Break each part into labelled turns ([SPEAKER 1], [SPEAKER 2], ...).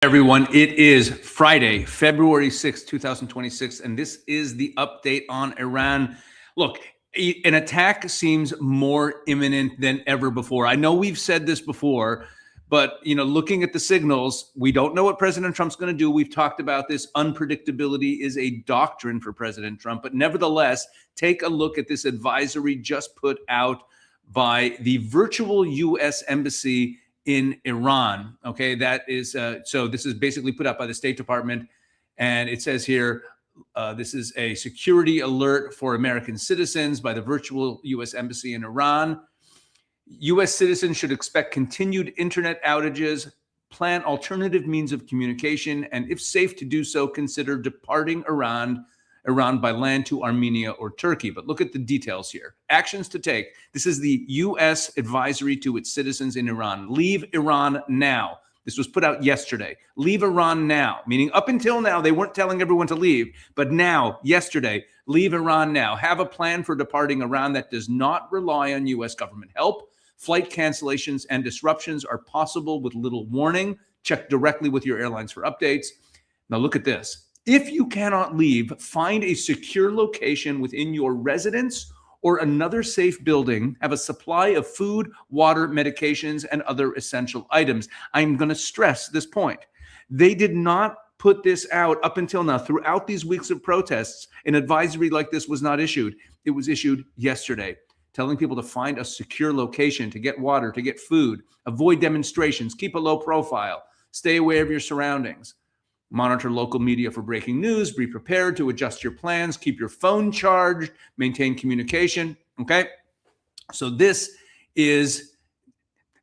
[SPEAKER 1] Everyone, it is Friday, February 6th, 2026, and this is the update on Iran. Look, an attack seems more imminent than ever before. I know we've said this before, but looking at the signals, we don't know what President Trump's going to do. We've talked about this. Unpredictability is a doctrine for President Trump, but nevertheless, take a look at this advisory just put out by the virtual U.S. embassy in Iran. Okay, that is so this is basically put out by the State Department, and it says here this is a security alert for American citizens by the virtual U.S. embassy in Iran. U.S. citizens should expect continued internet outages, plan alternative means of communication, and if safe to do so, consider departing Iran by land to Armenia or Turkey. But look at the details here. Actions to take. This is the U.S. advisory to its citizens in Iran. Leave Iran now. This was put out yesterday. Leave Iran now, meaning up until now, they weren't telling everyone to leave. But now, yesterday, leave Iran now. Have a plan for departing Iran that does not rely on U.S. government help. Flight cancellations and disruptions are possible with little warning. Check directly with your airlines for updates. Now look at this. If you cannot leave, find a secure location within your residence or another safe building. Have a supply of food, water, medications, and other essential items. I'm going to stress this point. They did not put this out up until now. Throughout these weeks of protests, an advisory like this was not issued. It was issued yesterday, telling people to find a secure location, to get water, to get food, avoid demonstrations, keep a low profile, stay aware of your surroundings. Monitor local media for breaking news, be prepared to adjust your plans, keep your phone charged, maintain communication, okay? So this is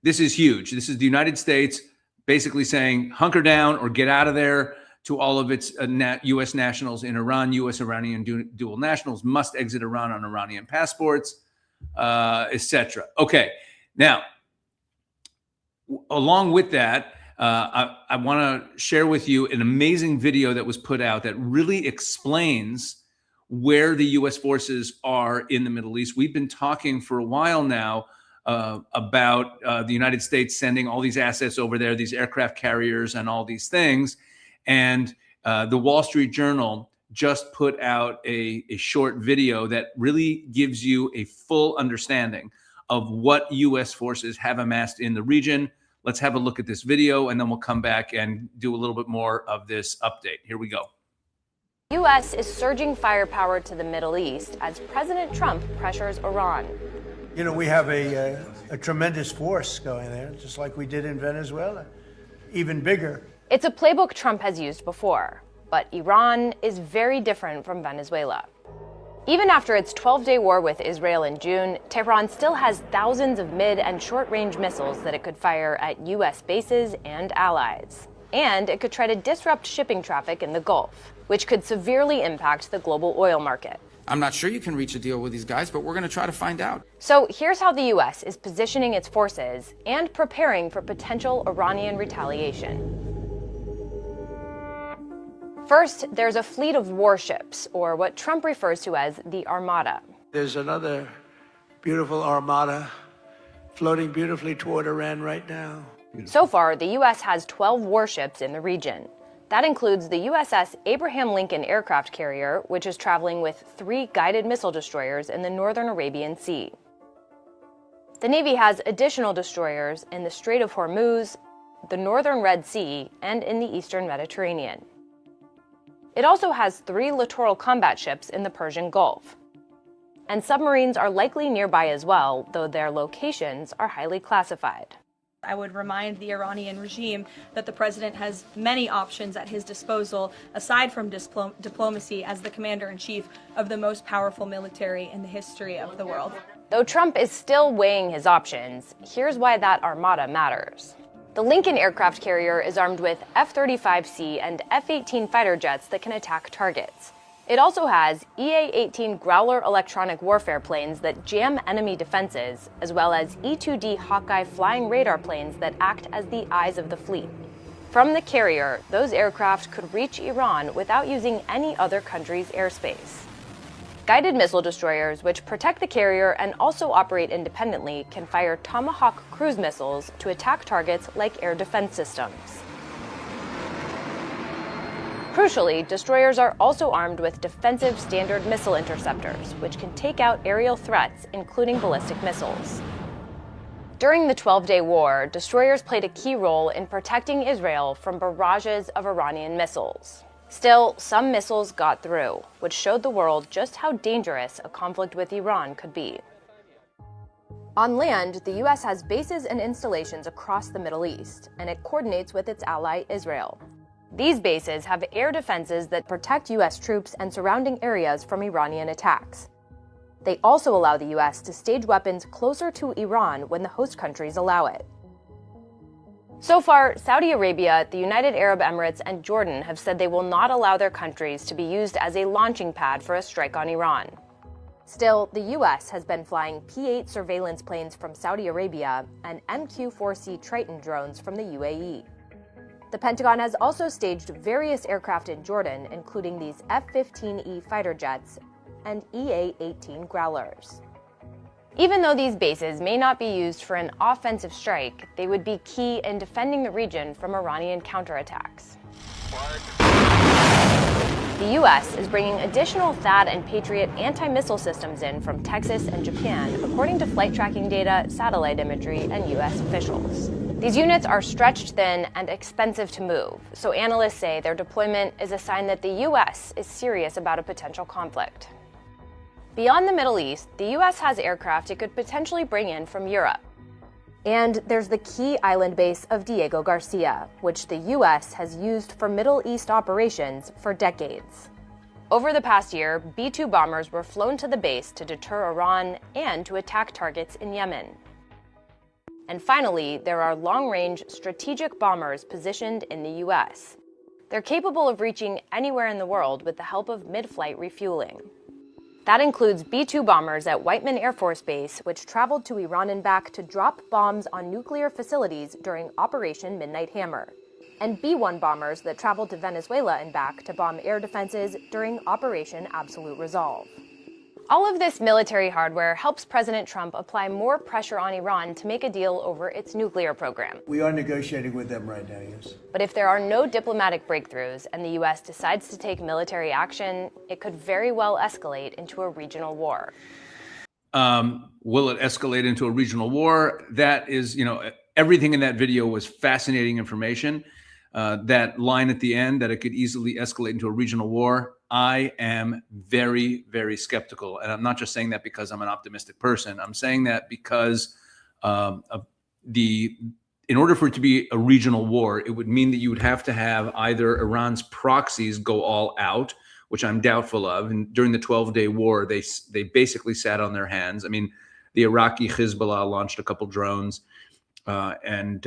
[SPEAKER 1] huge. This is the United States basically saying hunker down or get out of there to all of its U.S. nationals in Iran. U.S. Iranian dual nationals must exit Iran on Iranian passports, etc. Okay, now, along with that, I want to share with you an amazing video that was put out that really explains where the U.S. forces are in the Middle East. We've been talking for a while now about the United States sending all these assets over there, these aircraft carriers and all these things. And the Wall Street Journal just put out a short video that really gives you a full understanding of what U.S. forces have amassed in the region. Let's have a look at this video, and then we'll come back and do a little bit more of this update. Here we go.
[SPEAKER 2] The U.S. is surging firepower to the Middle East as President Trump pressures Iran.
[SPEAKER 3] You know, we have a tremendous force going there, just like we did in Venezuela, even bigger.
[SPEAKER 2] It's a playbook Trump has used before, but Iran is very different from Venezuela. Even after its 12-day war with Israel in June, Tehran still has thousands of mid- and short-range missiles that it could fire at U.S. bases and allies. And it could try to disrupt shipping traffic in the Gulf, which could severely impact the global oil market.
[SPEAKER 4] I'm not sure you can reach a deal with these guys, but we're going to try to find out.
[SPEAKER 2] So here's how the U.S. is positioning its forces and preparing for potential Iranian retaliation. First, there's a fleet of warships, or what Trump refers to as the Armada.
[SPEAKER 3] There's another beautiful Armada floating beautifully toward Iran right now.
[SPEAKER 2] So far, the U.S. has 12 warships in the region. That includes the USS Abraham Lincoln aircraft carrier, which is traveling with 3 guided missile destroyers in the northern Arabian Sea. The Navy has additional destroyers in the Strait of Hormuz, the northern Red Sea, and in the eastern Mediterranean. It also has 3 littoral combat ships in the Persian Gulf. And submarines are likely nearby as well, though their locations are highly classified.
[SPEAKER 5] I would remind the Iranian regime that the president has many options at his disposal, aside from diplomacy, as the commander-in-chief of the most powerful military in the history of the world.
[SPEAKER 2] Though Trump is still weighing his options, here's why that Armada matters. The Lincoln aircraft carrier is armed with F-35C and F-18 fighter jets that can attack targets. It also has EA-18 Growler electronic warfare planes that jam enemy defenses, as well as E-2D Hawkeye flying radar planes that act as the eyes of the fleet. From the carrier, those aircraft could reach Iran without using any other country's airspace. Guided missile destroyers, which protect the carrier and also operate independently, can fire Tomahawk cruise missiles to attack targets like air defense systems. Crucially, destroyers are also armed with defensive standard missile interceptors, which can take out aerial threats, including ballistic missiles. During the 12-day war, destroyers played a key role in protecting Israel from barrages of Iranian missiles. Still, some missiles got through, which showed the world just how dangerous a conflict with Iran could be. On land, the U.S. has bases and installations across the Middle East, and it coordinates with its ally Israel. These bases have air defenses that protect U.S. troops and surrounding areas from Iranian attacks. They also allow the U.S. to stage weapons closer to Iran when the host countries allow it. So far, Saudi Arabia, the United Arab Emirates, and Jordan have said they will not allow their countries to be used as a launching pad for a strike on Iran. Still, the U.S. has been flying P-8 surveillance planes from Saudi Arabia and MQ-4C Triton drones from the UAE. The Pentagon has also staged various aircraft in Jordan, including these F-15E fighter jets and EA-18 Growlers. Even though these bases may not be used for an offensive strike, they would be key in defending the region from Iranian counterattacks. The U.S. is bringing additional THAAD and Patriot anti-missile systems in from Texas and Japan, according to flight tracking data, satellite imagery, and U.S. officials. These units are stretched thin and expensive to move, so analysts say their deployment is a sign that the U.S. is serious about a potential conflict. Beyond the Middle East, the U.S. has aircraft it could potentially bring in from Europe. And there's the key island base of Diego Garcia, which the U.S. has used for Middle East operations for decades. Over the past year, B-2 bombers were flown to the base to deter Iran and to attack targets in Yemen. And finally, there are long-range strategic bombers positioned in the U.S. They're capable of reaching anywhere in the world with the help of mid-flight refueling. That includes B-2 bombers at Watchman Air Force Base, which traveled to Iran and back to drop bombs on nuclear facilities during Operation Midnight Hammer, and B-1 bombers that traveled to Venezuela and back to bomb air defenses during Operation Absolute Resolve. All of this military hardware helps President Trump apply more pressure on Iran to make a deal over its nuclear program.
[SPEAKER 3] We are negotiating with them right now, yes.
[SPEAKER 2] But if there are no diplomatic breakthroughs and the U.S. decides to take military action, it could very well escalate into a regional war.
[SPEAKER 1] Will it escalate into a regional war? That is, everything in that video was fascinating information. That line at the end, that it could easily escalate into a regional war, I am very, very skeptical. And I'm not just saying that because I'm an optimistic person. I'm saying that because in order for it to be a regional war, it would mean that you would have to have either Iran's proxies go all out, which I'm doubtful of. And during the 12-day war, they basically sat on their hands. I mean, the Iraqi Hezbollah launched a couple drones, and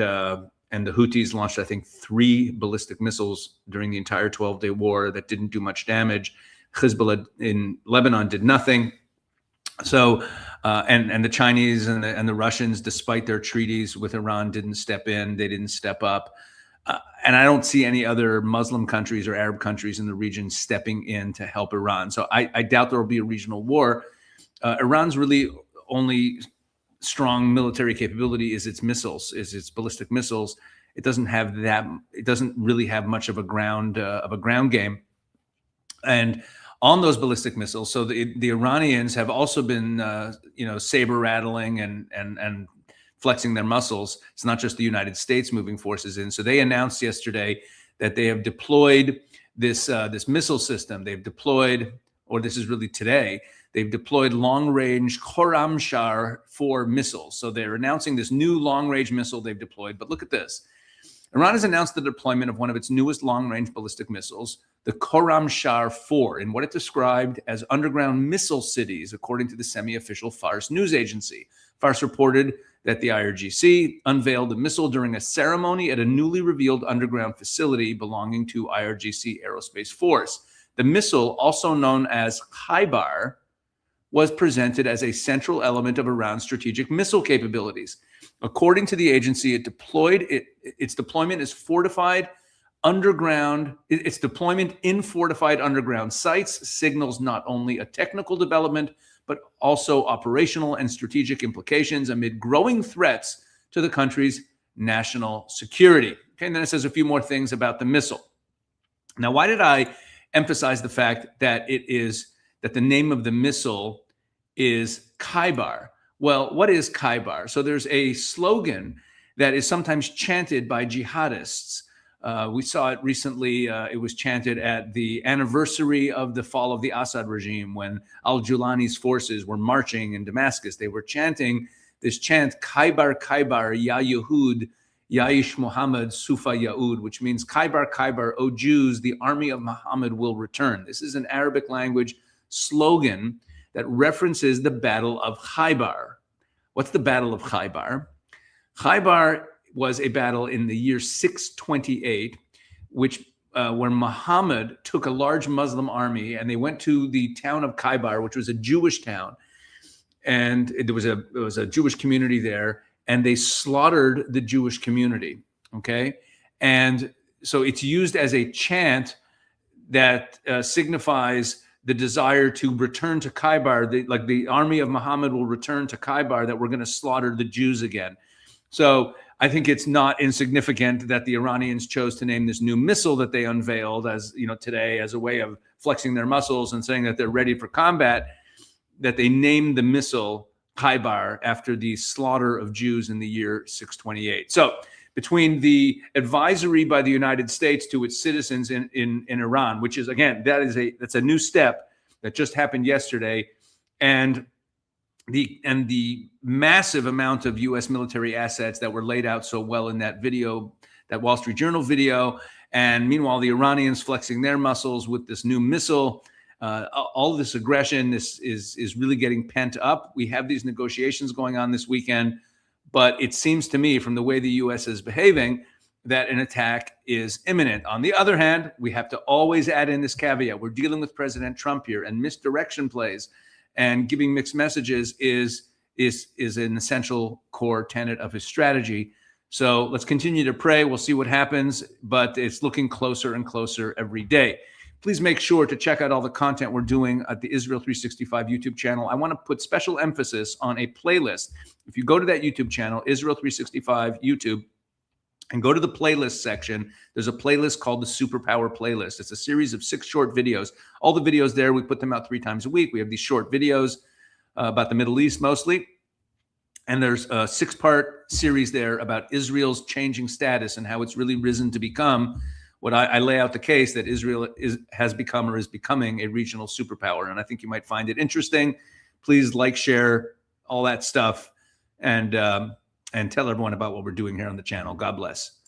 [SPEAKER 1] the Houthis launched, I think, 3 ballistic missiles during the entire 12-day war that didn't do much damage. Hezbollah in Lebanon did nothing. So, and the Chinese and the Russians, despite their treaties with Iran, didn't step in. They didn't step up. And I don't see any other Muslim countries or Arab countries in the region stepping in to help Iran. So I doubt there will be a regional war. Iran's really only strong military capability is its missiles, is its ballistic missiles. It doesn't have that. It doesn't really have much of a ground game. And on those ballistic missiles, so the Iranians have also been saber rattling and flexing their muscles. It's not just the United States moving forces in. So they announced yesterday that they have deployed this missile system. They've deployed, or this is really today, they've deployed long-range Khorramshahr 4 missiles. So they're announcing this new long-range missile they've deployed. But look at this. Iran has announced the deployment of one of its newest long-range ballistic missiles, the Khorramshahr 4, in what it described as underground missile cities, according to the semi-official Fars news agency. Fars reported that the IRGC unveiled the missile during a ceremony at a newly revealed underground facility belonging to IRGC Aerospace Force. The missile, also known as Khaibar, was presented as a central element of Iran's strategic missile capabilities. According to the agency, its deployment is fortified underground. Its deployment in fortified underground sites signals not only a technical development, but also operational and strategic implications amid growing threats to the country's national security. Okay, and then it says a few more things about the missile. Now, why did I emphasize the fact that the name of the missile is Khaybar? Well, what is Khaybar? So there's a slogan that is sometimes chanted by jihadists. We saw it recently. It was chanted at the anniversary of the fall of the Assad regime when al-Julani's forces were marching in Damascus. They were chanting this chant, Khaybar, Khaybar, Ya Yehud, Ya'ish Muhammad, Sufa Ya'ud, which means Khaybar, Khaybar, O Jews, the army of Muhammad will return. This is an Arabic language slogan that references the Battle of Khaybar. What's the Battle of Khaybar? Khaybar was a battle in the year 628, where Muhammad took a large Muslim army and they went to the town of Khaybar, which was a Jewish town, and it was a Jewish community there, and they slaughtered the Jewish community. Okay, and so it's used as a chant that signifies the desire to return to Khaybar, like the army of Muhammad will return to Khaybar, that we're going to slaughter the Jews again. So I think it's not insignificant that the Iranians chose to name this new missile that they unveiled today as a way of flexing their muscles and saying that they're ready for combat, that they named the missile Khaybar after the slaughter of Jews in the year 628. So between the advisory by the United States to its citizens in Iran, which is, again, that's a new step that just happened yesterday, and the massive amount of U.S. military assets that were laid out so well in that video, that Wall Street Journal video, and meanwhile the Iranians flexing their muscles with this new missile. All of this aggression, this is really getting pent up. We have these negotiations going on this weekend, but it seems to me from the way the U.S. is behaving that an attack is imminent. On the other hand, we have to always add in this caveat. We're dealing with President Trump here, and misdirection plays and giving mixed messages is an essential core tenet of his strategy. So let's continue to pray. We'll see what happens, but it's looking closer and closer every day. Please make sure to check out all the content we're doing at the Israel 365 YouTube channel. I want to put special emphasis on a playlist. If you go to that YouTube channel, Israel 365 YouTube, and go to the playlist section, there's a playlist called the Superpower Playlist. It's a series of 6 short videos. All the videos there, we put them out 3 times a week. We have these short videos about the Middle East mostly. And there's a 6-part series there about Israel's changing status and how it's really risen to become what I lay out the case that Israel has become or is becoming a regional superpower. And I think you might find it interesting. Please like, share, all that stuff, and tell everyone about what we're doing here on the channel. God bless.